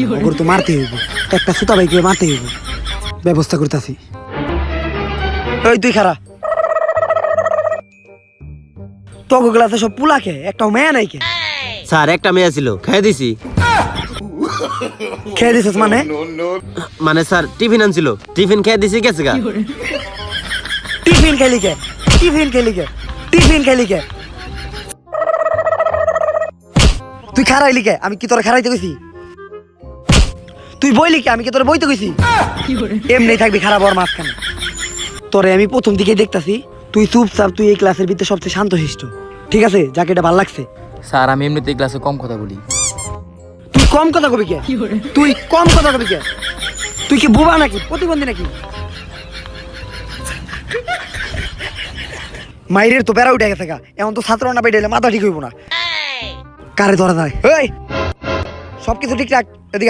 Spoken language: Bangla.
ওগুলো তো মারতে হইব, একটা সুতা ভাইকে মারতে হইব, ব্যবস্থা করতেছি। ওই তুই খারা, তোকে ক্লাসে সব পুলাকে একটাও মেয়ে নাই কে? স্যার একটা মেয়ে ছিল, খেয়ে দিছি। খেয়ে দিছিস মানে? মানে স্যার টিফিন আনছিল, টিফিন খেয়ে দিছি, গেছে গা। টিফিন খেলি কে? টিফিন খেলি কে? টিফিন খেলি কে? তুই খারাইলি কে? আমি কি তোরা খারাইতে কইছি? তুই বইলি কে? আমি কি তোরা বইতে কইছি? এমনি থাকবি খারাপ হওয়ার মাঝখানে। তোরে আমি প্রথম দিকে দেখতাছি তুই চুপচাপ, তুই এই ক্লাসের ভিতরে সবচেয়ে শান্তশিষ্ট, ঠিক আছে? যাকে এটা ভালো লাগছে। স্যার আমি এমনিতে ক্লাসে কম কথা বলি। তুই কম কথা কবি কে? তুই কম কথা কবি কে? তুই কি বোবা নাকি, প্রতিবন্ধী নাকি? মাইরের তো বেড়া উঠে গেছে গা, এখন তো ছাত্র না বেড়ে মাথা ঠিক হইব না। কারে ধরা যায়? এই সবকিছু ঠিক রাখ।